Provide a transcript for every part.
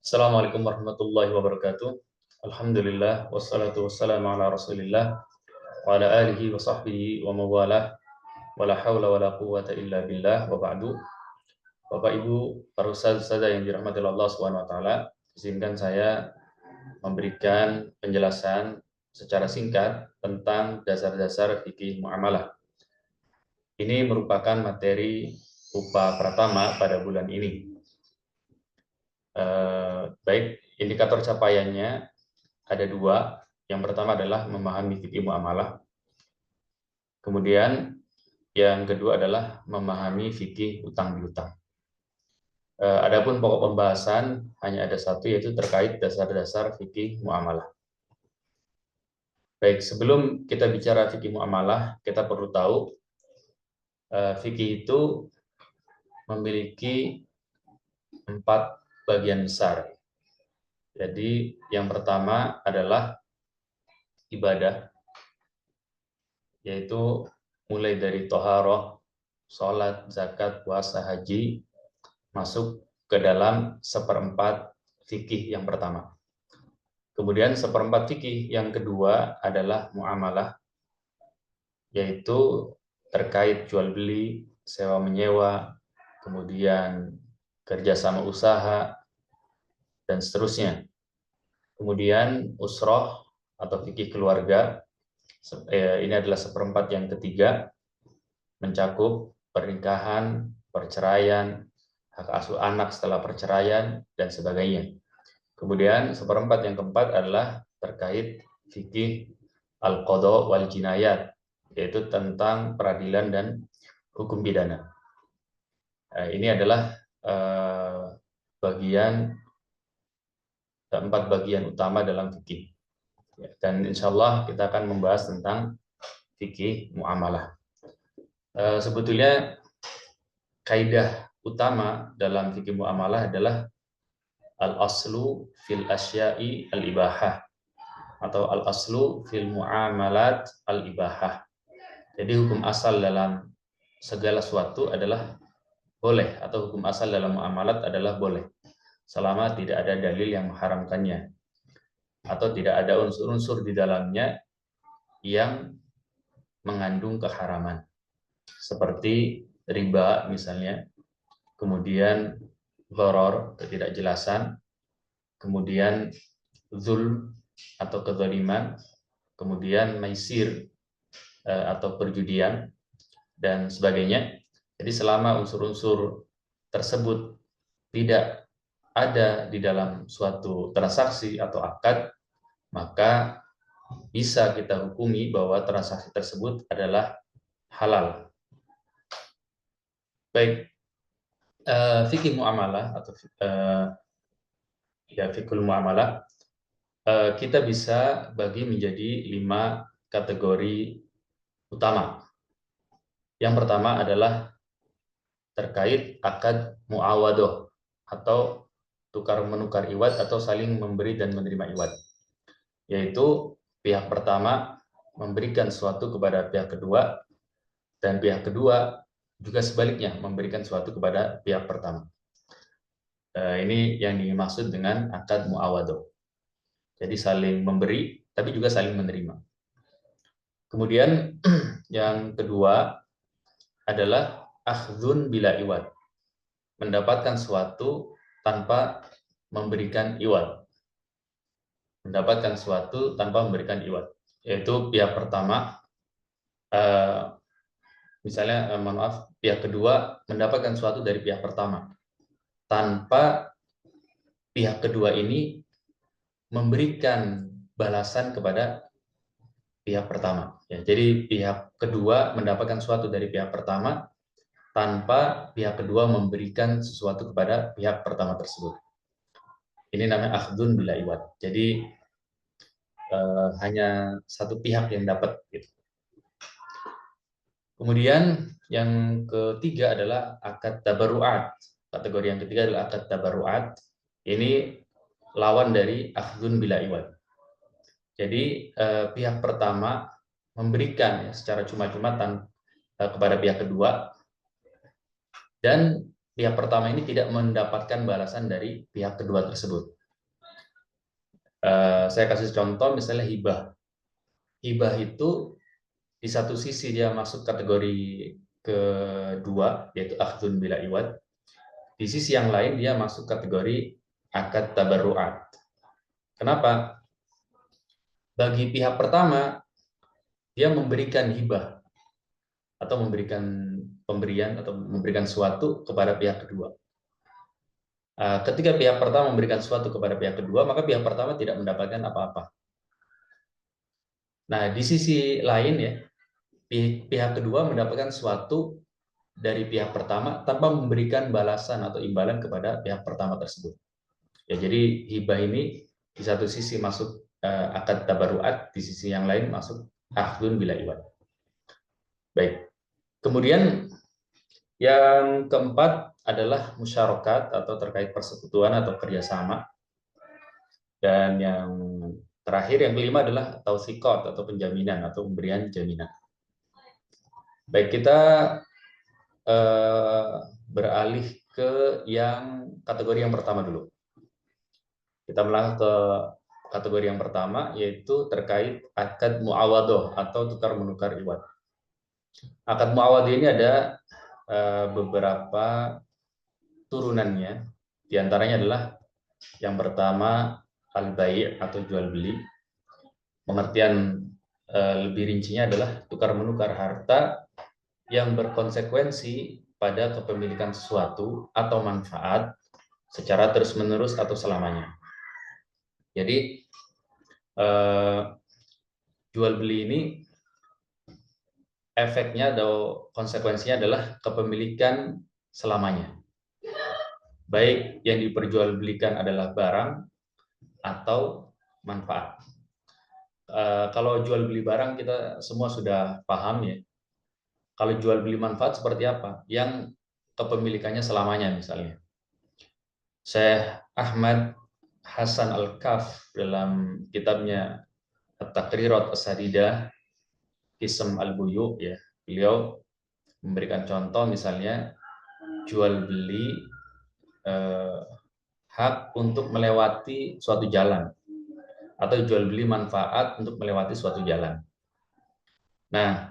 Assalamualaikum warahmatullahi wabarakatuh. Alhamdulillah wassalatu wassalamu ala Rasulillah wa ala alihi wa sahbihi wa mawalah wa la haula wa la quwwata illa billah wa ba'du. Bapak Ibu, para ustaz-ustazah yang dirahmati Allah Subhanahu wa taala, izinkan saya memberikan penjelasan secara singkat tentang dasar-dasar fikih muamalah. Ini merupakan materi UPA Pratama pada bulan ini. Baik, indikator capaiannya ada dua. Yang pertama adalah memahami fikih muamalah. Kemudian yang kedua adalah memahami fikih utang piutang. Adapun pokok pembahasan hanya ada satu, yaitu terkait dasar-dasar fikih muamalah. Baik, sebelum kita bicara fikih muamalah, kita perlu tahu fikih itu memiliki 4 bagian besar. Jadi yang pertama adalah ibadah, yaitu mulai dari toharoh, sholat, zakat, puasa, haji, masuk ke dalam seperempat fikih yang pertama. Kemudian seperempat fikih yang kedua adalah muamalah, yaitu terkait jual beli, sewa menyewa, kemudian kerjasama usaha, dan seterusnya. Kemudian usroh atau fikih keluarga, ini adalah seperempat yang ketiga, mencakup pernikahan, perceraian, hak asuh anak setelah perceraian, dan sebagainya. Kemudian seperempat yang keempat adalah terkait fikih al-qadha wal jinayat, yaitu tentang peradilan dan hukum pidana. Ini adalah empat bagian utama dalam fikih. Dan insya Allah kita akan membahas tentang fikih muamalah. Sebetulnya kaidah utama dalam fikih muamalah adalah al-aslu fil asya'i al-ibahah atau al-aslu fil muamalat al-ibahah. Jadi hukum asal dalam segala sesuatu adalah boleh, atau hukum asal dalam muamalat adalah boleh selama tidak ada dalil yang mengharamkannya atau tidak ada unsur-unsur di dalamnya yang mengandung keharaman, seperti riba misalnya, kemudian gharar, ketidakjelasan, kemudian zulm atau kezaliman, kemudian maisir atau perjudian, dan sebagainya. Jadi selama unsur-unsur tersebut tidak ada di dalam suatu transaksi atau akad, maka bisa kita hukumi bahwa transaksi tersebut adalah halal. Baik, fikih muamalah atau fikul muamalah, kita bisa bagi menjadi 5 kategori utama. Yang pertama adalah terkait akad muawadoh atau tukar menukar iwad atau saling memberi dan menerima iwad, yaitu pihak pertama memberikan sesuatu kepada pihak kedua dan pihak kedua juga sebaliknya memberikan sesuatu kepada pihak pertama. Ini yang dimaksud dengan akad muawadoh. Jadi saling memberi tapi juga saling menerima. Kemudian yang kedua adalah akhdun bila iwad, mendapatkan sesuatu tanpa memberikan iwad. Mendapatkan sesuatu tanpa memberikan iwad, yaitu pihak pertama, misalnya pihak kedua mendapatkan sesuatu dari pihak pertama tanpa pihak kedua ini memberikan balasan kepada pihak pertama. Ya, jadi pihak kedua mendapatkan sesuatu dari pihak pertama tanpa pihak kedua memberikan sesuatu kepada pihak pertama tersebut. Ini namanya akhdun bila iwad. Jadi hanya satu pihak yang dapat. Gitu. Kemudian yang ketiga adalah akad tabarruat. Kategori yang ketiga adalah akad tabarruat. Ini lawan dari akhdun bila iwad. Jadi pihak pertama memberikan secara cuma-cuma kepada pihak kedua, dan pihak pertama ini tidak mendapatkan balasan dari pihak kedua tersebut. Saya kasih contoh misalnya hibah. Hibah itu di satu sisi dia masuk kategori kedua, yaitu akhdun bila iwad. Di sisi yang lain dia masuk kategori akad tabarru'at. Kenapa? Bagi pihak pertama, dia memberikan hibah atau memberikan pemberian atau memberikan suatu kepada pihak kedua. Ketika pihak pertama memberikan suatu kepada pihak kedua, maka pihak pertama tidak mendapatkan apa-apa. Nah, di sisi lain ya, pihak kedua mendapatkan suatu dari pihak pertama tanpa memberikan balasan atau imbalan kepada pihak pertama tersebut. Ya, jadi hibah ini di satu sisi masuk akad tabarruat, di sisi yang lain masuk akhdun bila iwad. Baik. Kemudian yang keempat adalah musyarakat atau terkait persekutuan atau kerjasama. Dan yang terakhir, yang kelima adalah tausikot atau penjaminan atau pemberian jaminan. Baik, kita beralih ke yang kategori yang pertama dulu. Kita melangkah ke kategori yang pertama, yaitu terkait akad muawadoh atau tukar menukar iwad. Akad muawadoh ini ada beberapa turunannya. Di antaranya adalah yang pertama al-bai' atau jual beli. Pengertian lebih rincinya adalah tukar menukar harta yang berkonsekuensi pada kepemilikan sesuatu atau manfaat secara terus-menerus atau selamanya. Jadi jual beli ini efeknya atau konsekuensinya adalah kepemilikan selamanya. Baik yang diperjualbelikan adalah barang atau manfaat. Kalau jual beli barang kita semua sudah paham ya. Kalau jual beli manfaat seperti apa? Yang kepemilikannya selamanya misalnya. Syekh Ahmad Hasan Al-Kaf dalam kitabnya At-Taqrirat As-Sadidah Qism Al-Buyu ya, beliau memberikan contoh misalnya jual beli hak untuk melewati suatu jalan atau jual beli manfaat untuk melewati suatu jalan. Nah,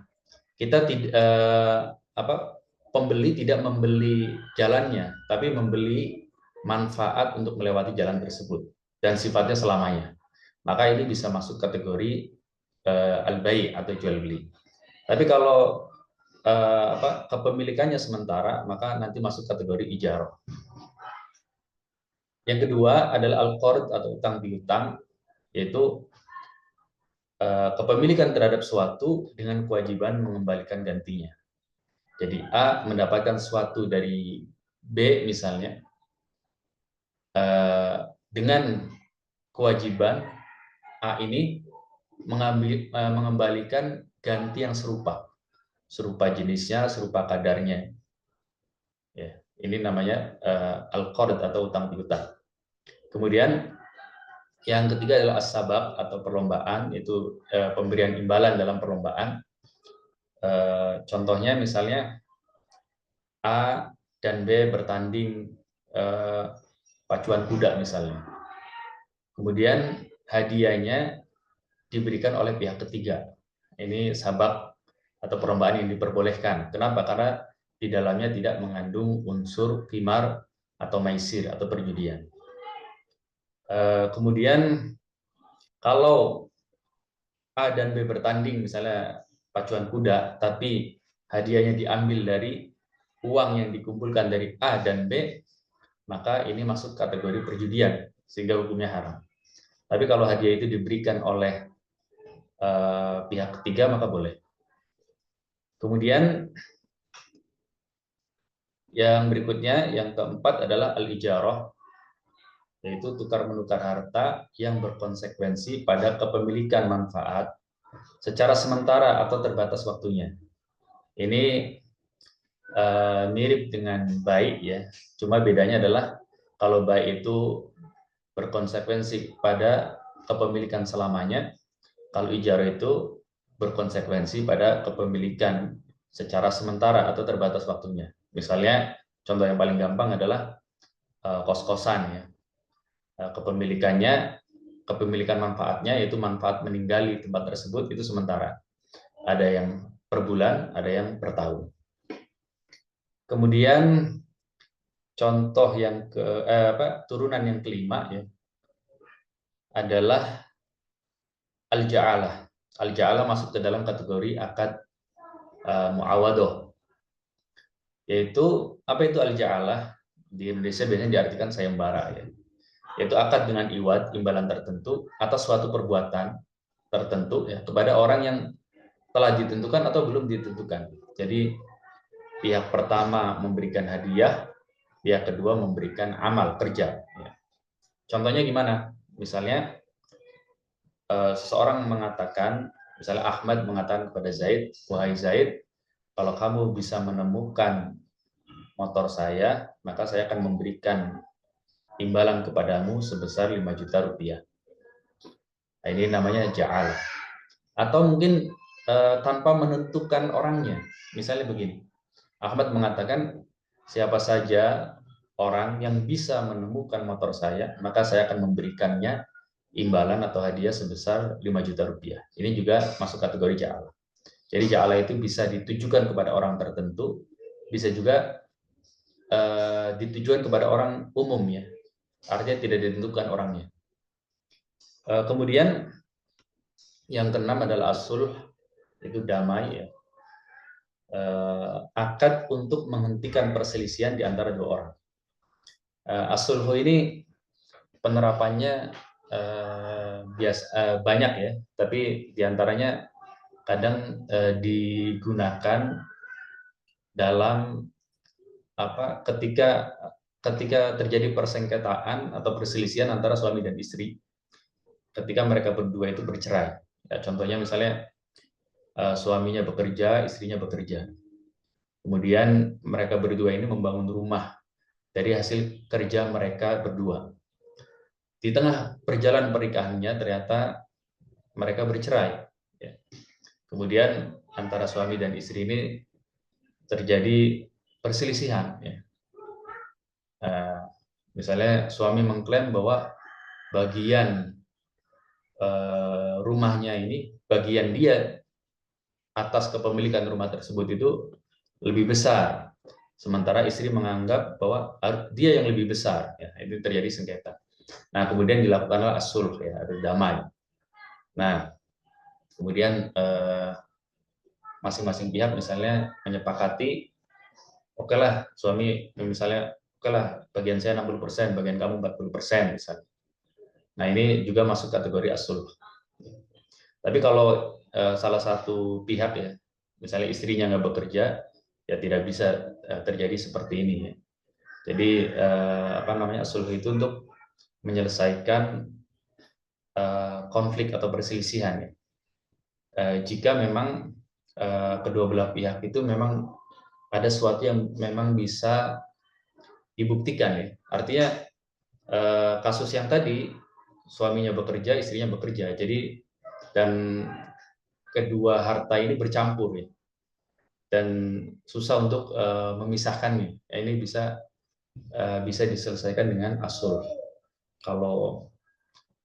kita pembeli tidak membeli jalannya, tapi membeli manfaat untuk melewati jalan tersebut dan sifatnya selamanya. Maka ini bisa masuk kategori al-bai' atau jual beli. Tapi kalau kepemilikannya sementara, maka nanti masuk kategori ijarah. Yang kedua adalah al-qard atau utang piutang, yaitu kepemilikan terhadap suatu dengan kewajiban mengembalikan gantinya. Jadi A mendapatkan sesuatu dari B misalnya, dengan kewajiban A ini mengembalikan ganti yang serupa jenisnya, serupa kadarnya. Ya, ini namanya al-qard atau utang piutang. Kemudian yang ketiga adalah as-sabaq atau perlombaan, itu pemberian imbalan dalam perlombaan. Contohnya misalnya A dan B bertanding pacuan kuda misalnya. Kemudian hadiahnya diberikan oleh pihak ketiga. Ini sabak atau perlombaan yang diperbolehkan. Kenapa? Karena di dalamnya tidak mengandung unsur qimar atau maisir atau perjudian. Kemudian kalau A dan B bertanding misalnya pacuan kuda, tapi hadiahnya diambil dari uang yang dikumpulkan dari A dan B, maka ini masuk kategori perjudian sehingga hukumnya haram. Tapi kalau hadiah itu diberikan oleh pihak ketiga maka boleh. Kemudian yang berikutnya, yang keempat adalah al-ijarah, yaitu tukar menukar harta yang berkonsekuensi pada kepemilikan manfaat secara sementara atau terbatas waktunya. Ini mirip dengan bai ya, cuma bedanya adalah kalau bai itu berkonsekuensi pada kepemilikan selamanya, kalau ijarah itu berkonsekuensi pada kepemilikan secara sementara atau terbatas waktunya. Misalnya Contoh yang paling gampang adalah kos-kosan ya. Kepemilikan manfaatnya yaitu manfaat meninggali tempat tersebut itu sementara. Ada yang per bulan, ada yang per tahun. Kemudian contoh yang turunan yang kelima ya adalah al-ja'alah. Al-ja'alah masuk ke dalam kategori akad muawadoh. Yaitu apa itu al-ja'alah? Di Indonesia biasanya diartikan sayembara ya. Yaitu akad dengan iwad, imbalan tertentu atas suatu perbuatan tertentu ya kepada orang yang telah ditentukan atau belum ditentukan. Jadi pihak pertama memberikan hadiah, pihak kedua memberikan amal kerja. Ya. Contohnya gimana? Misalnya seseorang mengatakan, misalnya Ahmad mengatakan kepada Zaid, wahai Zaid, kalau kamu bisa menemukan motor saya, maka saya akan memberikan imbalan kepadamu sebesar 5 juta rupiah. Nah, ini namanya ja'al. Atau mungkin tanpa menentukan orangnya. Misalnya begini, Ahmad mengatakan, siapa saja orang yang bisa menemukan motor saya, maka saya akan memberikannya imbalan atau hadiah sebesar 5 juta rupiah. Ini juga masuk kategori ja'alah. Jadi ja'alah itu bisa ditujukan kepada orang tertentu, bisa juga ditujukan kepada orang umum ya. Artinya tidak ditentukan orangnya. Kemudian yang keenam adalah as-sulh, itu damai ya. Akad untuk menghentikan perselisihan di antara dua orang. As-sulhu ini penerapannya banyak ya, tapi diantaranya kadang digunakan dalam ketika terjadi persengketaan atau perselisihan antara suami dan istri, ketika mereka berdua itu bercerai. Ya, contohnya misalnya suaminya bekerja, istrinya bekerja. Kemudian mereka berdua ini membangun rumah dari hasil kerja mereka berdua. Di tengah perjalanan pernikahannya ternyata mereka bercerai. Ya. Kemudian antara suami dan istri ini terjadi perselisihan. Ya. Misalnya suami mengklaim bahwa bagian rumahnya ini, bagian dia atas kepemilikan rumah tersebut itu lebih besar. Sementara istri menganggap bahwa dia yang lebih besar. Ya, itu terjadi sengketa. Nah, kemudian dilakukanlah as-sulh, ya, damai. Nah, kemudian masing-masing pihak misalnya menyepakati, oke lah, suami misalnya, oke lah, bagian saya 60%, bagian kamu 40% misalnya. Nah, ini juga masuk kategori as-sulh. Tapi kalau salah satu pihak ya, misalnya istrinya nggak bekerja, ya tidak bisa terjadi seperti ini ya. Jadi as-sulh itu untuk menyelesaikan konflik atau perselisihan ya. Jika memang kedua belah pihak itu memang ada sesuatu yang memang bisa dibuktikan ya. Artinya kasus yang tadi suaminya bekerja, istrinya bekerja. Jadi dan kedua harta ini bercampur ya. Dan susah untuk memisahkannya. Ya, ini bisa diselesaikan dengan as-sulh. Kalau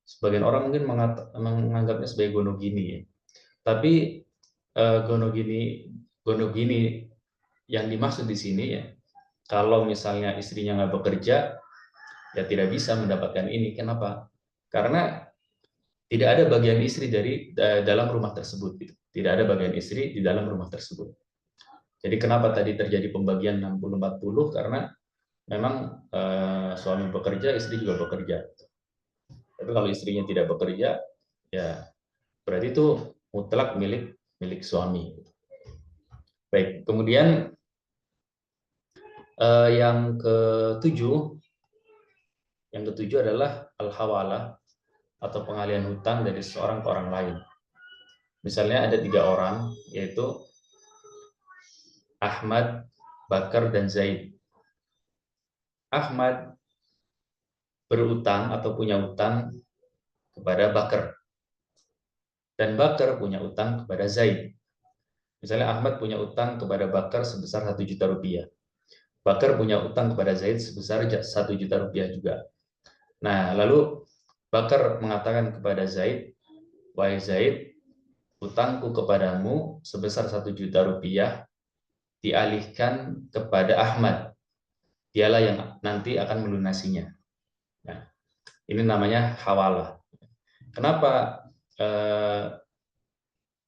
sebagian orang mungkin menganggapnya sebagai gonogini ya. Tapi gonogini yang dimaksud di sini ya, kalau misalnya istrinya nggak bekerja, ya tidak bisa mendapatkan ini. Kenapa? Karena tidak ada bagian istri dari dalam rumah tersebut. Gitu. Tidak ada bagian istri di dalam rumah tersebut. Jadi kenapa tadi terjadi pembagian 60-40? Karena memang suami bekerja, istri juga bekerja. Tapi kalau istrinya tidak bekerja, ya berarti itu mutlak milik suami. Baik, kemudian yang ketujuh adalah al-hawalah atau pengalihan hutang dari seorang ke orang lain. Misalnya ada 3 orang, yaitu Ahmad, Bakar, dan Zaid. Ahmad berutang atau punya utang kepada Bakar. Dan Bakar punya utang kepada Zaid. Misalnya Ahmad punya utang kepada Bakar sebesar 1 juta rupiah. Bakar punya utang kepada Zaid sebesar 1 juta rupiah juga. Nah, lalu Bakar mengatakan kepada Zaid, wahai Zaid, utangku kepadamu sebesar 1 juta rupiah dialihkan kepada Ahmad. Dialah yang nanti akan melunasinya. Nah, ini namanya hawalah. Kenapa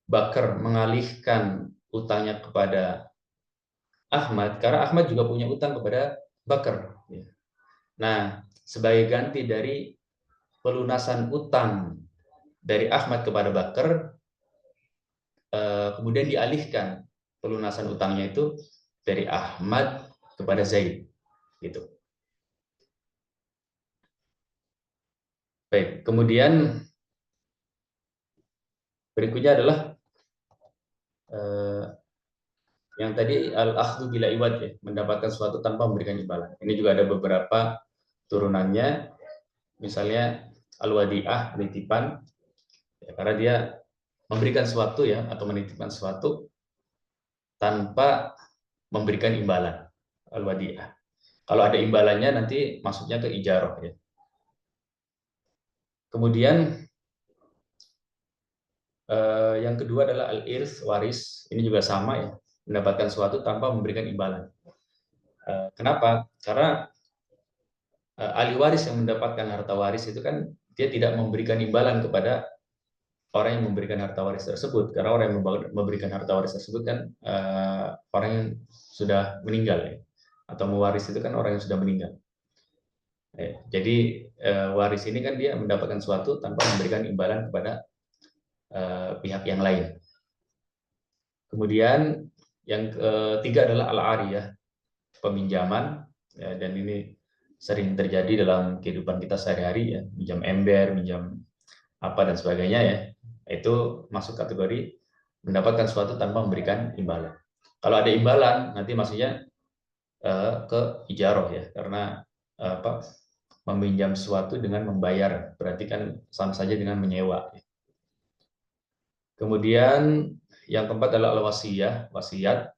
Bakar mengalihkan utangnya kepada Ahmad? Karena Ahmad juga punya utang kepada Bakar. Nah, sebagai ganti dari pelunasan utang dari Ahmad kepada Bakar, kemudian dialihkan pelunasan utangnya itu dari Ahmad kepada Zaid, gitu. Baik, kemudian berikutnya adalah yang tadi al-akhdhu bila iwad, ya, mendapatkan sesuatu tanpa memberikan imbalan. Ini juga ada beberapa turunannya, misalnya al-wadi'ah, penitipan, ya, karena dia memberikan sesuatu, ya, atau menitipkan sesuatu tanpa memberikan imbalan, al-wadi'ah. Kalau ada imbalannya nanti masuknya ke ijarah, ya. Kemudian yang kedua adalah al-irth, waris. Ini juga sama, ya, mendapatkan sesuatu tanpa memberikan imbalan. Kenapa? Karena ahli waris yang mendapatkan harta waris itu kan dia tidak memberikan imbalan kepada orang yang memberikan harta waris tersebut, karena orang yang memberikan harta waris tersebut kan orang yang sudah meninggal, ya. Atau mewaris itu kan orang yang sudah meninggal. Jadi waris ini kan dia mendapatkan sesuatu tanpa memberikan imbalan kepada pihak yang lain. Kemudian yang ketiga adalah al-ariyah, peminjaman, ya, dan ini sering terjadi dalam kehidupan kita sehari-hari, ya, minjam ember, minjam apa dan sebagainya, ya. Itu masuk kategori mendapatkan sesuatu tanpa memberikan imbalan. Kalau ada imbalan nanti maksudnya ke ijarah, ya, karena meminjam sesuatu dengan membayar, berarti kan sama saja dengan menyewa. Kemudian yang keempat adalah al-wasiyah, wasiat.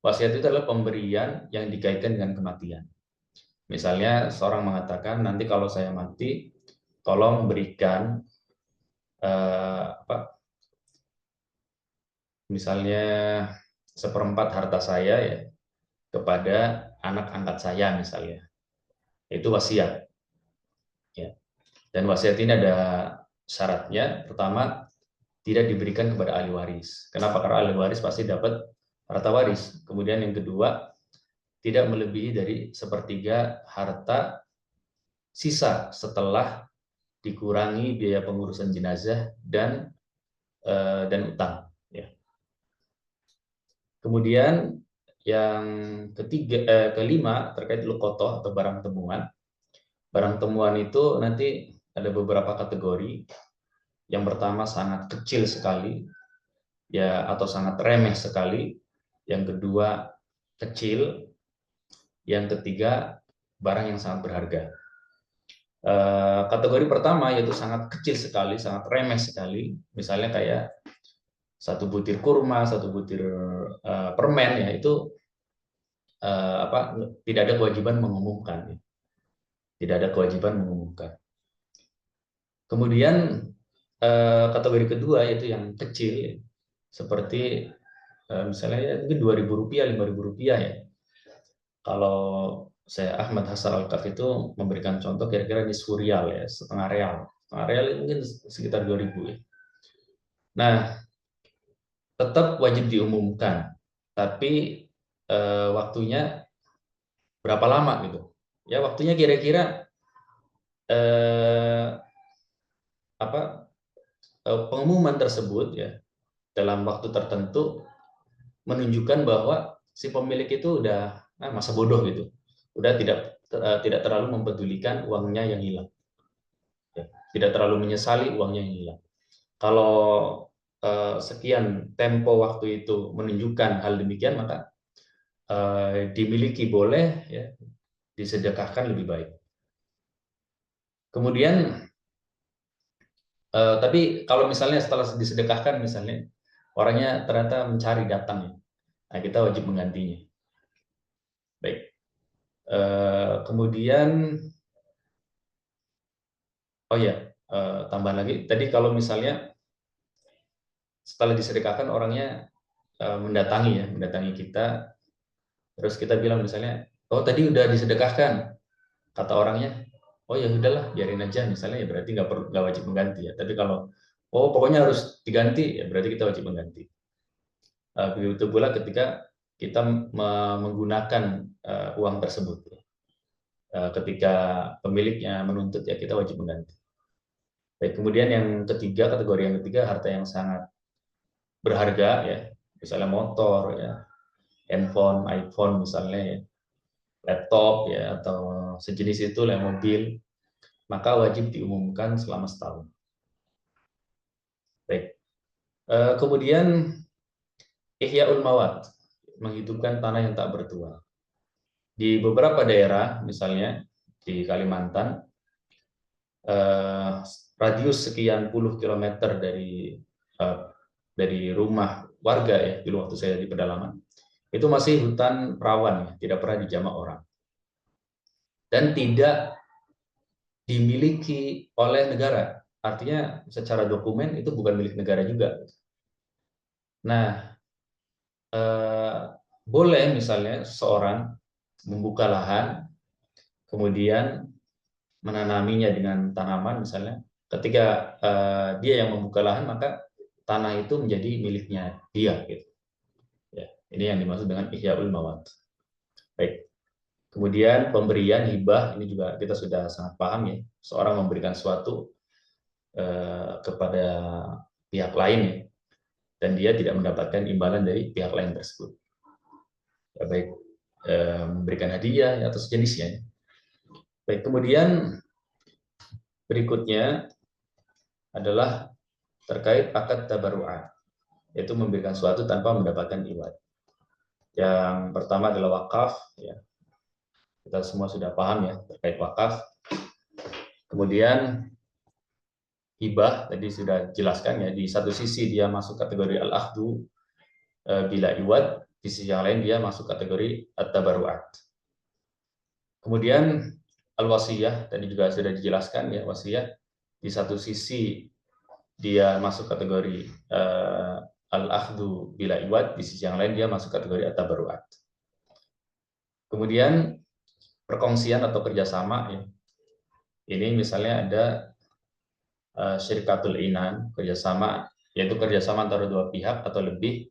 Wasiat itu adalah pemberian yang dikaitkan dengan kematian. Misalnya seorang mengatakan, nanti kalau saya mati, tolong berikan misalnya 1/4 harta saya, ya, kepada anak angkat saya misalnya. Itu wasiat, ya. Dan wasiat ini ada syaratnya. Pertama, tidak diberikan kepada ahli waris. Kenapa? Karena ahli waris pasti dapat harta waris. Kemudian yang kedua, tidak melebihi dari 1/3 harta sisa setelah dikurangi biaya pengurusan jenazah dan utang, ya. Kemudian yang kelima terkait luqotoh atau barang temuan. Barang temuan itu nanti ada beberapa kategori. Yang pertama sangat kecil sekali, ya, atau sangat remeh sekali. Yang kedua kecil. Yang ketiga barang yang sangat berharga. Kategori pertama yaitu sangat kecil sekali, sangat remeh sekali. Misalnya kayak 1 butir kurma, 1 butir permen, ya, itu tidak ada kewajiban mengumumkan, ya. Tidak ada kewajiban mengumumkan. Kemudian kategori kedua yaitu yang kecil, ya, seperti misalnya mungkin Rp2.000, Rp5.000, ya. Kalau saya Ahmad Hasan Al-Kaf itu memberikan contoh kira-kira di Surial, ya, setengah real. Setengah real itu mungkin sekitar 2.000, ya. Nah, tetap wajib diumumkan, tapi waktunya berapa lama gitu? Ya, waktunya kira-kira pengumuman tersebut, ya, dalam waktu tertentu menunjukkan bahwa si pemilik itu udah masa bodoh gitu, udah tidak terlalu mempedulikan uangnya yang hilang, ya, tidak terlalu menyesali uangnya yang hilang. Kalau sekian tempo waktu itu menunjukkan hal demikian, maka dimiliki boleh, ya, disedekahkan lebih baik. Kemudian tapi kalau misalnya setelah disedekahkan, misalnya orangnya ternyata mencari, datang, ya, nah kita wajib menggantinya. Baik. Kemudian, oh ya, tambah lagi. Tadi kalau misalnya setelah disedekahkan orangnya mendatangi kita, terus kita bilang misalnya, oh tadi udah disedekahkan, kata orangnya, oh ya udahlah biarin aja misalnya, ya berarti nggak wajib mengganti ya. Tapi kalau oh pokoknya harus diganti, ya berarti kita wajib mengganti. Begitu pula ketika kita menggunakan uang tersebut. Ketika pemiliknya menuntut, ya kita wajib mengganti. Baik, kemudian yang ketiga, kategori yang ketiga, harta yang sangat berharga ya, misalnya motor ya, handphone, iPhone misalnya ya, laptop ya, atau sejenis itu lah, mobil, maka wajib diumumkan selama setahun. Baik. Kemudian Ihya'ul Mawat, menghidupkan tanah yang tak bertuah. Di beberapa daerah, misalnya di Kalimantan, radius sekian puluh kilometer dari rumah warga ya, dulu waktu saya di pedalaman, itu masih hutan rawan ya, tidak pernah dijamah orang. Dan tidak dimiliki oleh negara. Artinya secara dokumen itu bukan milik negara juga. Nah, boleh misalnya seorang membuka lahan, kemudian menanaminya dengan tanaman misalnya. Ketika dia yang membuka lahan, maka tanah itu menjadi miliknya dia. Gitu. Ya, ini yang dimaksud dengan Ihya'ul Mawat. Baik. Kemudian pemberian hibah, ini juga kita sudah sangat paham ya. Seorang memberikan sesuatu kepada pihak lain ya, dan dia tidak mendapatkan imbalan dari pihak lain tersebut. Ya, baik memberikan hadiah atau sejenisnya. Baik, kemudian berikutnya adalah terkait akad tabarru'at, yaitu memberikan sesuatu tanpa mendapatkan iwad. Yang pertama adalah wakaf, ya. Kita semua sudah paham ya terkait wakaf. Kemudian hibah tadi sudah jelaskan ya, di satu sisi dia masuk kategori al-akhdu bila iwad, di sisi yang lain dia masuk kategori at-tabarru'at. Kemudian al-wasiyah tadi juga sudah dijelaskan ya, wasiyah di satu sisi dia masuk kategori al-akhdu bila iwad, di sisi yang lain dia masuk kategori at-tabarru'at. Kemudian perkongsian atau kerjasama ya. Ini misalnya ada syirkatul inan, kerjasama, yaitu kerjasama antara dua pihak atau lebih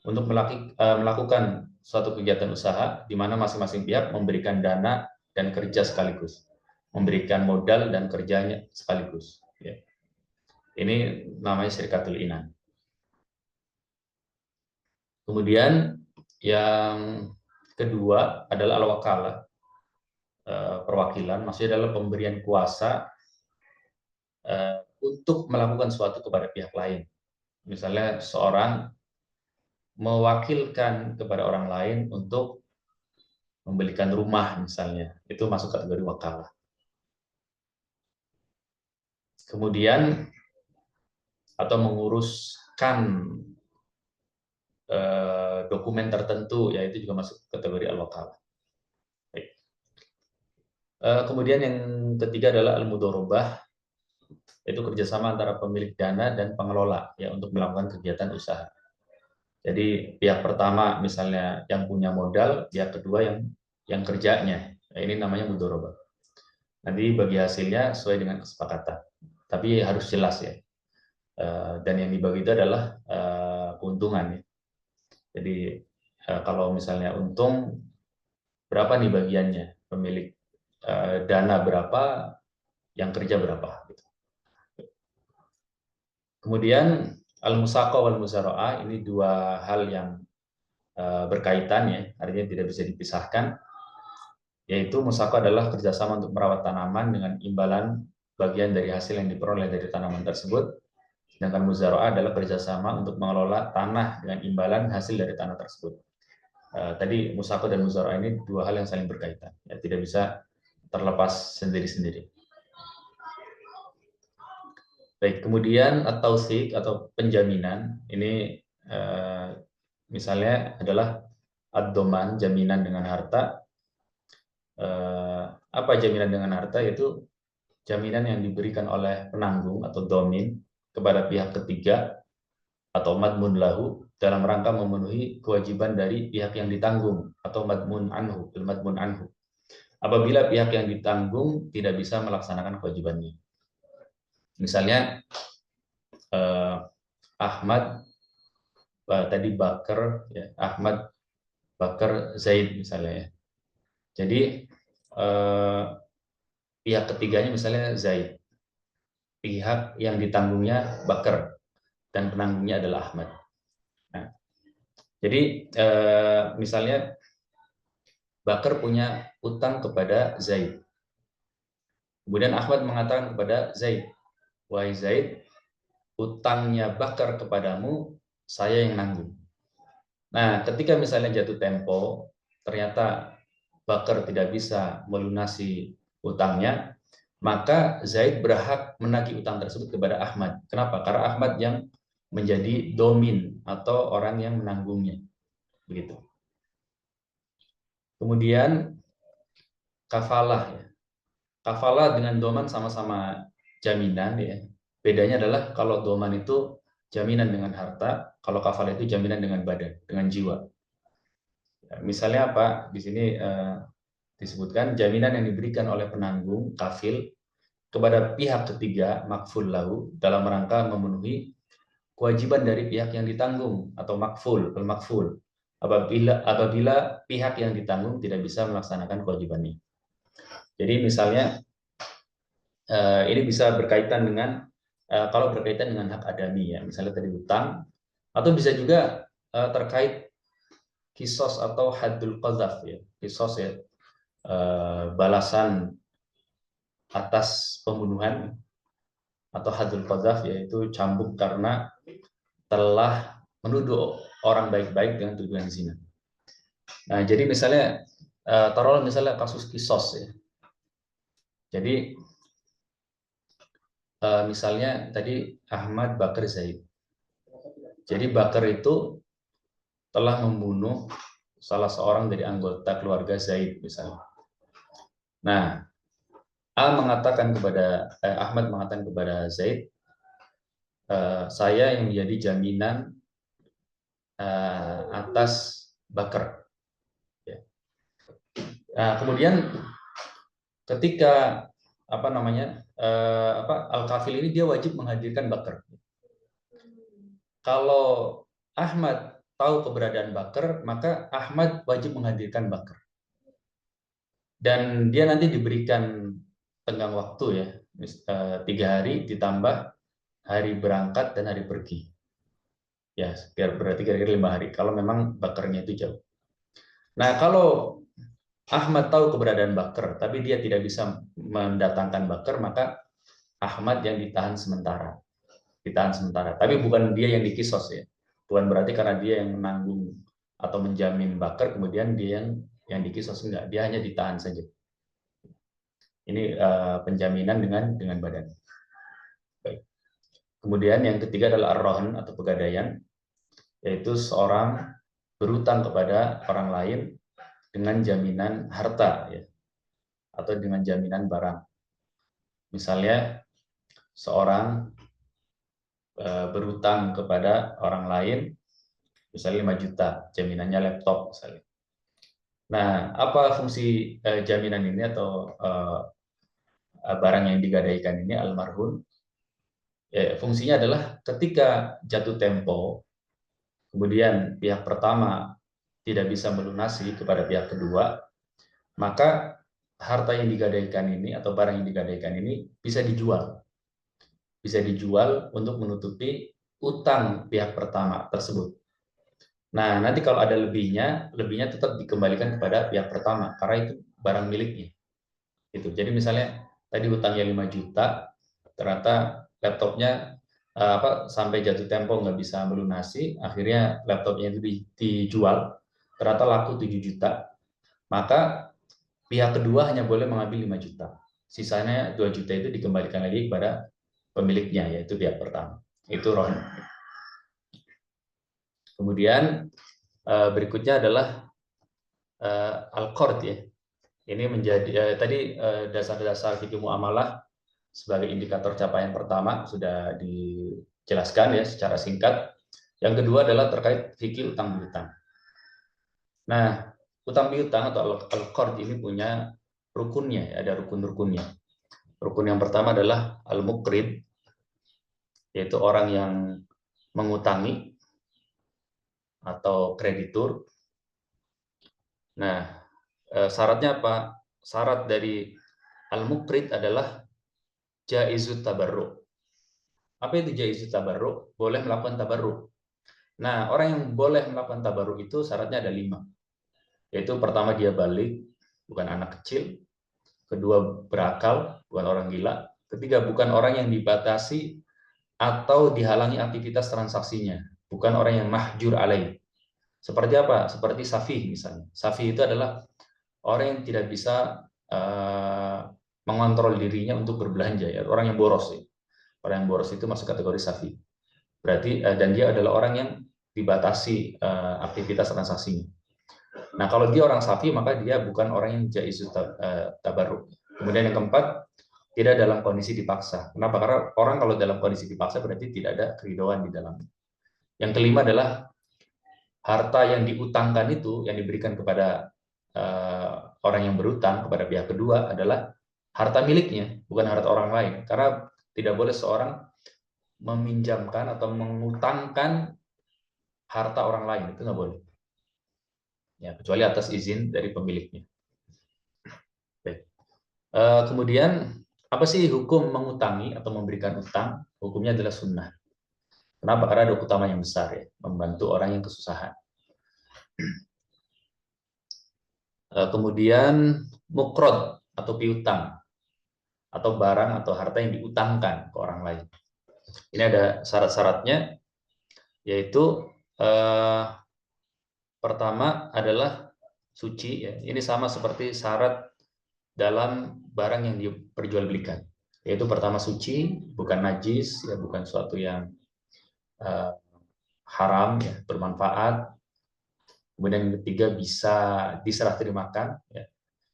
untuk melakukan suatu kegiatan usaha di mana masing-masing pihak memberikan dana dan kerja sekaligus, memberikan modal dan kerjanya sekaligus. Ya. Ini namanya syirkatul inan. Kemudian yang kedua adalah al-wakalah, perwakilan, maksudnya adalah pemberian kuasa untuk melakukan sesuatu kepada pihak lain. Misalnya seorang mewakilkan kepada orang lain untuk membelikan rumah misalnya, itu masuk kategori wakalah. Kemudian atau menguruskan dokumen tertentu, ya itu juga masuk kategori al-wakalah. Kemudian yang ketiga adalah al-mudharabah, yaitu kerjasama antara pemilik dana dan pengelola ya untuk melakukan kegiatan usaha. Jadi pihak pertama misalnya yang punya modal, pihak kedua yang kerjanya. Nah, ini namanya mudharabah. Nanti bagi hasilnya sesuai dengan kesepakatan. Tapi harus jelas ya. Dan yang dibagi itu adalah keuntungan ya. Jadi kalau misalnya untung berapa nih bagiannya? Pemilik dana berapa, yang kerja berapa gitu. Kemudian al-musaqah wal muzara'ah, ini dua hal yang berkaitan ya, artinya tidak bisa dipisahkan, yaitu musaqah adalah kerjasama untuk merawat tanaman dengan imbalan bagian dari hasil yang diperoleh dari tanaman tersebut, sedangkan muzara'ah adalah kerjasama untuk mengelola tanah dengan imbalan hasil dari tanah tersebut. Tadi musaqah dan muzara'ah ini dua hal yang saling berkaitan, ya, tidak bisa terlepas sendiri-sendiri. Baik, kemudian at-tawsiq atau penjaminan, ini misalnya adalah ad-doman, jaminan dengan harta, Apa jaminan dengan harta? Yaitu jaminan yang diberikan oleh penanggung atau domin kepada pihak ketiga atau madmun lahu dalam rangka memenuhi kewajiban dari pihak yang ditanggung atau madmun anhu, madmun anhu. Apabila pihak yang ditanggung tidak bisa melaksanakan kewajibannya. Misalnya Ahmad tadi Bakar, ya, Ahmad Bakar Zaid misalnya ya. Jadi pihak ketiganya misalnya Zaid, pihak yang ditanggungnya Bakar dan penanggungnya adalah Ahmad. Nah, jadi misalnya Bakar punya utang kepada Zaid. Kemudian Ahmad mengatakan kepada Zaid, wahai Zaid, utangnya Bakar kepadamu, saya yang nanggung. Nah, ketika misalnya jatuh tempo, ternyata Bakar tidak bisa melunasi utangnya, maka Zaid berhak menagih utang tersebut kepada Ahmad. Kenapa? Karena Ahmad yang menjadi domin atau orang yang menanggungnya. Begitu. Kemudian kafalah. Ya. Kafalah dengan doman sama-sama jaminan. Ya. Bedanya adalah kalau doman itu jaminan dengan harta, kalau kafalah itu jaminan dengan badan, dengan jiwa. Ya, misalnya apa? Di sini disebutkan jaminan yang diberikan oleh penanggung, kafil, kepada pihak ketiga, makful lahu, dalam rangka memenuhi kewajiban dari pihak yang ditanggung atau makful, al-makful. Apabila pihak yang ditanggung tidak bisa melaksanakan kewajibannya. Jadi misalnya ini bisa berkaitan dengan kalau berkaitan dengan hak adami ya, misalnya tadi utang, atau bisa juga terkait kisos atau haddul qadzaf ya, kisos ya, balasan atas pembunuhan atau haddul qadzaf yaitu cambuk karena telah menuduh orang baik-baik dengan tuduhan zina. Nah, jadi misalnya taruhlah misalnya kasus kisos ya. Jadi misalnya tadi Ahmad Bakar Zaid. Jadi Bakar itu telah membunuh salah seorang dari anggota keluarga Zaid misalnya. Nah, Ahmad mengatakan kepada Zaid, saya yang menjadi jaminan atas Bakar. Ya. Nah, kemudian ketika Al-Kafil ini dia wajib menghadirkan Bakar. Kalau Ahmad tahu keberadaan Bakar, maka Ahmad wajib menghadirkan Bakar. Dan dia nanti diberikan tenggang waktu ya, 3 hari ditambah hari berangkat dan hari pergi. Ya, berarti kira-kira 5 hari. Kalau memang Bakarnya itu jauh. Nah, kalau Ahmad tahu keberadaan Bakar, tapi dia tidak bisa mendatangkan Bakar, maka Ahmad yang ditahan sementara. Tapi bukan dia yang dikisos ya. Bukan berarti karena dia yang menanggung atau menjamin Bakar, kemudian dia yang dikisos, enggak. Dia hanya ditahan saja. Ini penjaminan dengan badan. Baik. Kemudian yang ketiga adalah ar-rahn atau pegadaian, yaitu seorang berutang kepada orang lain dengan jaminan harta ya, atau dengan jaminan barang. Misalnya seorang berutang kepada orang lain misalnya 5 juta, jaminannya laptop misalnya. Nah, apa fungsi jaminan ini atau barang yang digadaikan ini almarhum? Ya, fungsinya adalah ketika jatuh tempo, kemudian pihak pertama tidak bisa melunasi kepada pihak kedua, maka harta yang digadaikan ini atau barang yang digadaikan ini bisa dijual. Bisa dijual untuk menutupi utang pihak pertama tersebut. Nah, nanti kalau ada lebihnya tetap dikembalikan kepada pihak pertama karena itu barang miliknya. Itu. Jadi misalnya tadi utangnya 5 juta, ternyata laptopnya sampai jatuh tempo nggak bisa melunasi, akhirnya laptopnya itu dijual, ternyata laku 7 juta, maka pihak kedua hanya boleh mengambil 5 juta. Sisanya 2 juta itu dikembalikan lagi kepada pemiliknya, yaitu pihak pertama. Itu rohn. Kemudian berikutnya adalah al-qard ya, Ini menjadi tadi dasar-dasar fikih muamalah sebagai indikator capaian pertama sudah dijelaskan ya secara singkat. Yang kedua adalah terkait fikih utang piutang. Nah, utang piutang atau al-qard ini punya rukunnya, ya, ada rukun-rukunnya. Rukun yang pertama adalah al-muqrid, yaitu orang yang mengutangi atau kreditur. Nah, syaratnya apa? Syarat dari al-muqrid adalah jaizut tabarruk. Apa itu jaizut tabarruk? Boleh melakukan tabarruk. Nah, orang yang boleh melakukan tabarruk itu syaratnya ada 5. Yaitu pertama dia balik, bukan anak kecil. Kedua berakal, bukan orang gila. Ketiga bukan orang yang dibatasi atau dihalangi aktivitas transaksinya, bukan orang yang mahjur alaih. Seperti apa? Seperti safih misalnya. Safih itu adalah orang yang tidak bisa mengontrol dirinya untuk berbelanja, ya. Orang yang boros, ya. Orang yang boros itu masuk kategori safih. Berarti dan dia adalah orang yang dibatasi aktivitas transaksinya. Nah, kalau dia orang safi maka dia bukan orang yang jaizut tabarruk. Kemudian yang keempat, tidak dalam kondisi dipaksa. Kenapa? Karena orang kalau dalam kondisi dipaksa berarti tidak ada keridhaan di dalamnya. Yang kelima adalah harta yang diutangkan itu yang diberikan kepada orang yang berutang kepada pihak kedua adalah harta miliknya, bukan harta orang lain. Karena tidak boleh seorang meminjamkan atau mengutangkan harta orang lain, itu nggak boleh. Ya, kecuali atas izin dari pemiliknya. Baik. Kemudian apa sih hukum mengutangi atau memberikan utang? Hukumnya adalah sunnah. Kenapa? Karena ada keutamaan yang besar, ya, membantu orang yang kesusahan. Kemudian mukrod atau piutang atau barang atau harta yang diutangkan ke orang lain. Ini ada syarat-syaratnya, yaitu pertama adalah suci. Ya. Ini sama seperti syarat dalam barang yang diperjualbelikan. Yaitu pertama suci, bukan najis, ya, bukan suatu yang haram, ya, bermanfaat. Kemudian yang ketiga bisa diserah terimakan. Ya.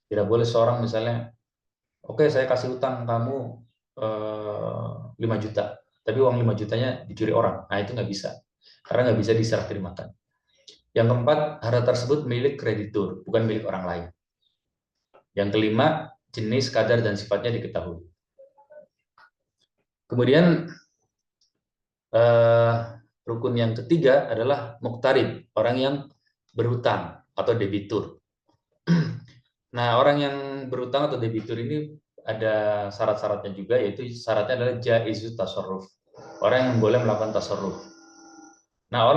Tidak boleh seorang misalnya, oke, saya kasih utang kamu 5 juta, tapi uang 5 jutanya dicuri orang. Nah, itu nggak bisa. Karena nggak bisa diserah terimakan. Yang keempat, harta tersebut milik kreditur, bukan milik orang lain. Yang kelima, jenis, kadar, dan sifatnya diketahui. Kemudian rukun yang ketiga adalah muqtarid, orang yang berhutang atau debitur. Nah, orang yang berhutang atau debitur ini ada syarat-syaratnya juga, yaitu syaratnya adalah jaizut tasarruf. Orang yang boleh melakukan tasarruf. Nah,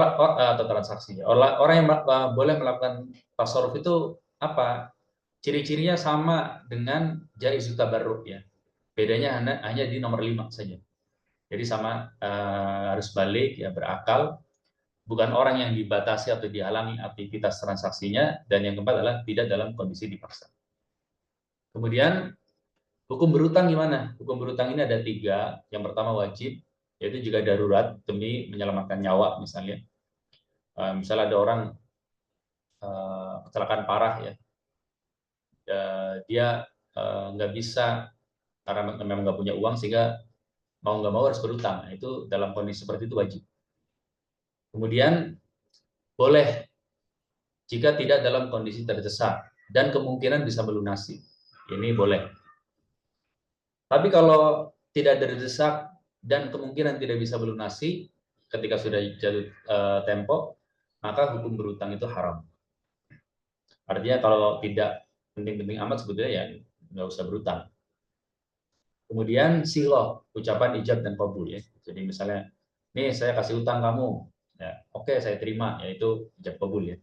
atau transaksi. Orang yang boleh melakukan tasarruf itu apa? Ciri-cirinya sama dengan jaizut tabarruk, ya. Bedanya hanya di nomor 5 saja. Jadi sama, harus balik, ya, berakal, bukan orang yang dibatasi atau dihalangi aktivitas transaksinya, dan yang keempat adalah tidak dalam kondisi dipaksa. Kemudian hukum berutang gimana? Hukum berutang ini ada 3. Yang pertama wajib, yaitu jika darurat demi menyelamatkan nyawa misalnya. Misalnya ada orang kecelakaan parah, ya, dia nggak bisa karena memang nggak punya uang sehingga mau nggak mau harus berutang. Nah, itu dalam kondisi seperti itu wajib. Kemudian boleh jika tidak dalam kondisi terdesak dan kemungkinan bisa melunasi. Ini boleh. Tapi kalau tidak terdesak dan kemungkinan tidak bisa melunasi ketika sudah jatuh tempo, maka hukum berutang itu haram. Artinya kalau tidak penting-penting amat sebetulnya ya nggak usah berutang. Kemudian siloh, ucapan ijab dan qabul, ya. Jadi misalnya, nih saya kasih utang kamu, ya, oke saya terima, yaitu ijab qabul, ya.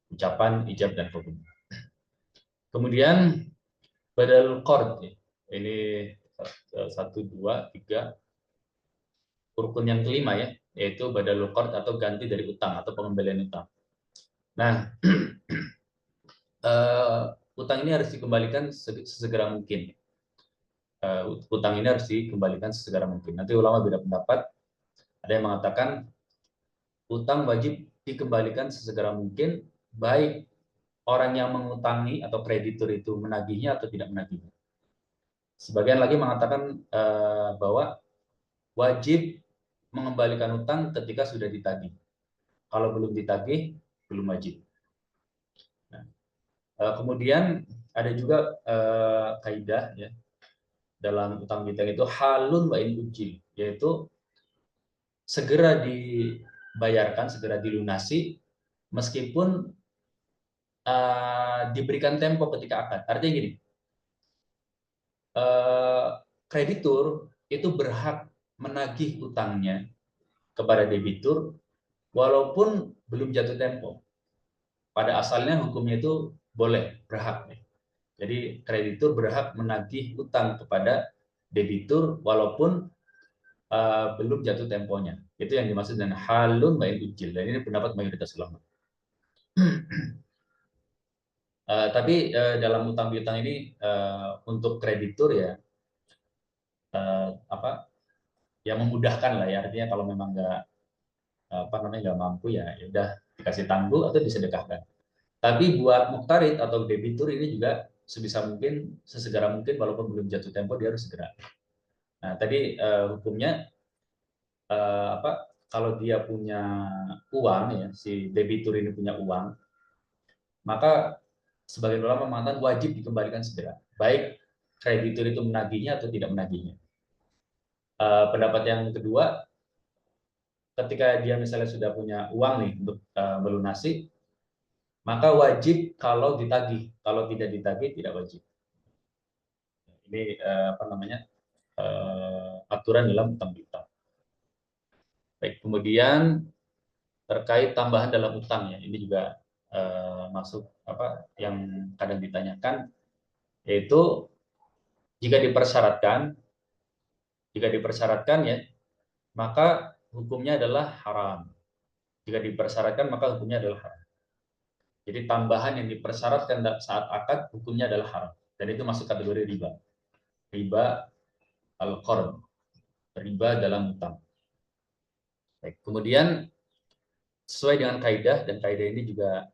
Ucapan ijab dan qabul. Kemudian badal qard, ya. Ini 1, 2, 3 rukun yang kelima, ya, yaitu badal qard atau ganti dari utang atau pengembalian utang. Nah, utang ini harus dikembalikan sesegera mungkin. Utang ini harus dikembalikan sesegera mungkin. Nanti ulama beda pendapat. Ada yang mengatakan utang wajib dikembalikan sesegera mungkin, baik orang yang mengutangi atau kreditur itu menagihnya atau tidak menagihnya. Sebagian lagi mengatakan bahwa wajib mengembalikan utang ketika sudah ditagih. Kalau belum ditagih, belum wajib. Nah, kemudian ada juga kaidah ya dalam utang piutang itu halun wa in ujil, yaitu segera dibayarkan, segera dilunasi meskipun diberikan tempo ketika akad. Artinya gini, kreditur itu berhak menagih utangnya kepada debitur walaupun belum jatuh tempo. Pada asalnya hukumnya itu boleh, berhak. Jadi kreditur berhak menagih utang kepada debitur walaupun belum jatuh temponya. Itu yang dimaksud dengan halun wa in ujil. Dan ini pendapat mayoritas ulama. Tapi dalam utang piutang ini untuk kreditur ya apa ya memudahkan lah ya, artinya kalau memang nggak mampu ya udah dikasih tangguh atau disedekahkan. Tapi buat muktarid atau debitur ini juga sebisa mungkin sesegera mungkin walaupun belum jatuh tempo dia harus segera. Nah tadi hukumnya kalau dia punya uang ya, si debitur ini punya uang, maka sebagian ulama mengatakan wajib dikembalikan segera, baik kreditur itu menagihnya atau tidak menagihnya. Pendapat yang kedua, ketika dia misalnya sudah punya uang nih untuk melunasi, maka wajib kalau ditagih, kalau tidak ditagih tidak wajib. Ini aturan dalam utang piutang. Baik, kemudian terkait tambahan dalam utang ya, ini juga masuk yang kadang ditanyakan, yaitu jika dipersyaratkan ya, maka hukumnya adalah haram. Jika dipersyaratkan maka hukumnya adalah haram. Jadi tambahan yang dipersyaratkan saat akad hukumnya adalah haram, dan itu masuk kategori riba. Riba al-qard, riba dalam utang. Baik, kemudian sesuai dengan kaidah, dan kaidah ini juga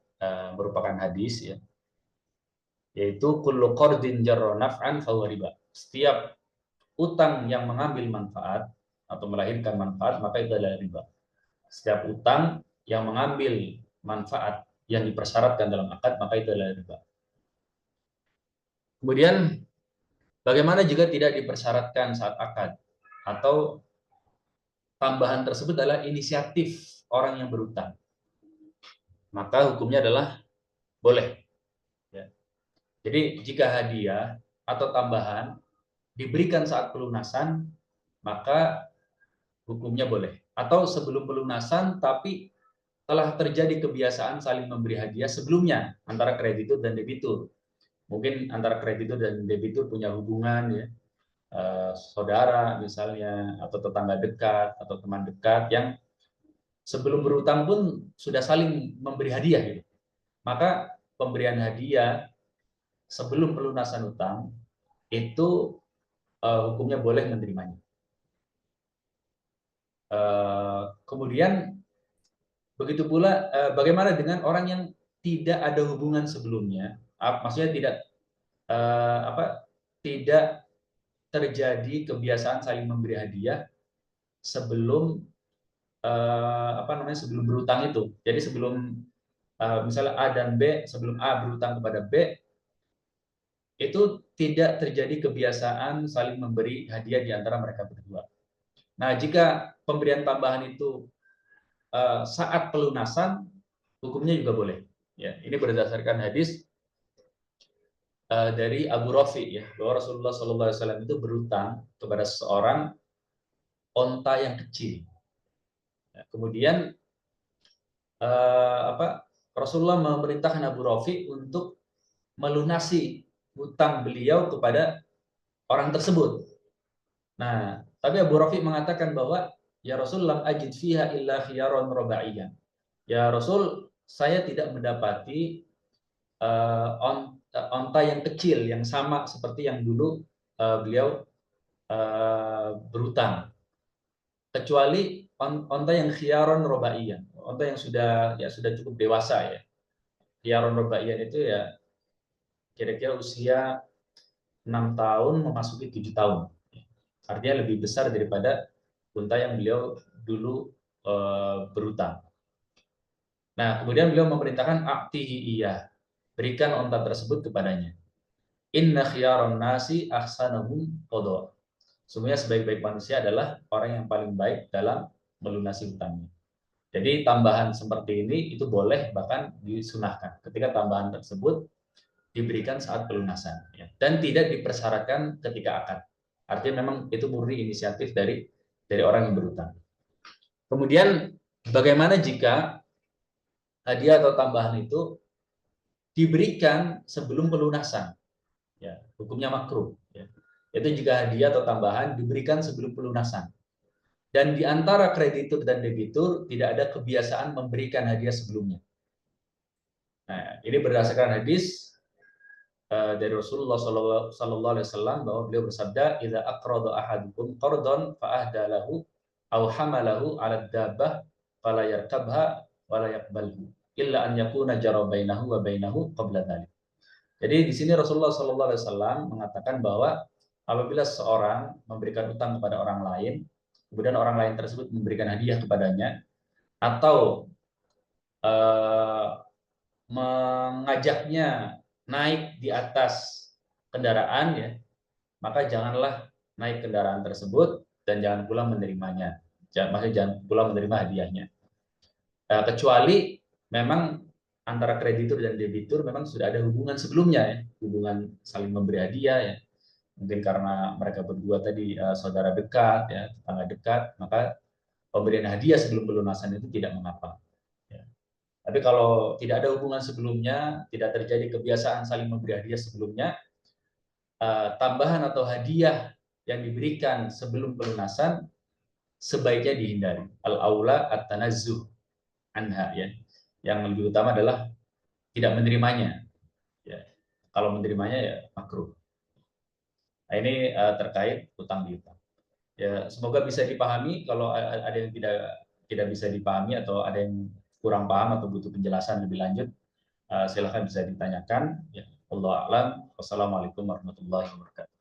merupakan hadis ya, yaitu kullu qardin jarra naf'an fahuwa riba. Setiap utang yang mengambil manfaat atau melahirkan manfaat maka itu adalah riba. Setiap utang yang mengambil manfaat yang dipersyaratkan dalam akad maka itu adalah riba. Kemudian bagaimana jika tidak dipersyaratkan saat akad atau tambahan tersebut adalah inisiatif orang yang berutang? Maka hukumnya adalah boleh. Ya. Jadi jika hadiah atau tambahan diberikan saat pelunasan, maka hukumnya boleh. Atau sebelum pelunasan tapi telah terjadi kebiasaan saling memberi hadiah sebelumnya antara kreditur dan debitur. Mungkin antara kreditur dan debitur punya hubungan ya, saudara misalnya, atau tetangga dekat atau teman dekat yang sebelum berutang pun sudah saling memberi hadiah gitu. Maka pemberian hadiah sebelum pelunasan utang itu hukumnya boleh menerimanya. Kemudian begitu pula bagaimana dengan orang yang tidak ada hubungan sebelumnya, maksudnya tidak terjadi kebiasaan saling memberi hadiah sebelum sebelum berutang itu. Jadi sebelum misalnya A dan B, sebelum A berutang kepada B, itu tidak terjadi kebiasaan saling memberi hadiah di antara mereka berdua. Nah, jika pemberian tambahan itu saat pelunasan, hukumnya juga boleh. Ya, ini berdasarkan hadis dari Abu Rafi ya, bahwa Rasulullah SAW itu berutang kepada seorang onta yang kecil. Ya, kemudian Rasulullah memerintahkan Abu Rafi untuk melunasi hutang beliau kepada orang tersebut. Nah, tapi Abu Rafi mengatakan bahwa ya Rasulullah ajid fiha illa khiyaron robaiyan. Ya Rasul, saya tidak mendapati onta yang kecil yang sama seperti yang dulu beliau berutang, kecuali onta yang khiyaron robaiyan, onta yang sudah cukup dewasa ya, khiyaron ruba'iyan itu ya kira-kira usia 6 tahun memasuki 7 tahun. Artinya lebih besar daripada unta yang beliau dulu berhutang. Nah, kemudian beliau memerintahkan aktihi iya, berikan unta tersebut kepadanya. Inna khiyaron nasi ahsanahum qadha. Semuanya sebaik-baik manusia adalah orang yang paling baik dalam melunasi hutangnya. Jadi tambahan seperti ini itu boleh bahkan disunahkan ketika tambahan tersebut diberikan saat pelunasan ya. Dan tidak dipersyaratkan ketika akad. Artinya memang itu murni inisiatif dari orang yang berhutang. Kemudian bagaimana jika hadiah atau tambahan itu diberikan sebelum pelunasan? Ya, hukumnya makruh. Ya. Itu jika hadiah atau tambahan diberikan sebelum pelunasan. Dan di antara kreditur dan debitur tidak ada kebiasaan memberikan hadiah sebelumnya. Nah, ini berdasarkan hadis dari Rasulullah Sallallahu Alaihi Wasallam bahwa beliau bersabda, "Idza aqrada ahadukum qardan fa ahda lahu aw hamalahu 'ala dabbah fala yarkabha wa la yaqbalhu illa an yakuna jara bainahu wa bainahu qabla dzalik." Jadi di sini Rasulullah Sallallahu Alaihi Wasallam mengatakan bahwa apabila seorang memberikan utang kepada orang lain, kemudian orang lain tersebut memberikan hadiah kepadanya atau eh, mengajaknya naik di atas kendaraan ya, maka janganlah naik kendaraan tersebut dan jangan pula menerimanya. Maksudnya jangan pula menerima hadiahnya. Kecuali memang antara kreditur dan debitur memang sudah ada hubungan sebelumnya ya, hubungan saling memberi hadiah ya. Mungkin karena mereka berdua tadi saudara dekat ya, tetangga dekat, maka pemberian hadiah sebelum pelunasan itu tidak mengapa. Ya. Tapi kalau tidak ada hubungan sebelumnya, tidak terjadi kebiasaan saling memberi hadiah sebelumnya, tambahan atau hadiah yang diberikan sebelum pelunasan sebaiknya dihindari. Al-aula at-tanazzuh anha ya. Yang lebih utama adalah tidak menerimanya. Ya. Kalau menerimanya ya makruh. Nah, ini terkait utang piutang. Ya, semoga bisa dipahami. Kalau ada yang tidak bisa dipahami atau ada yang kurang paham atau butuh penjelasan lebih lanjut, silakan bisa ditanyakan. Ya, Allah a'lam. Wassalamualaikum warahmatullahi wabarakatuh.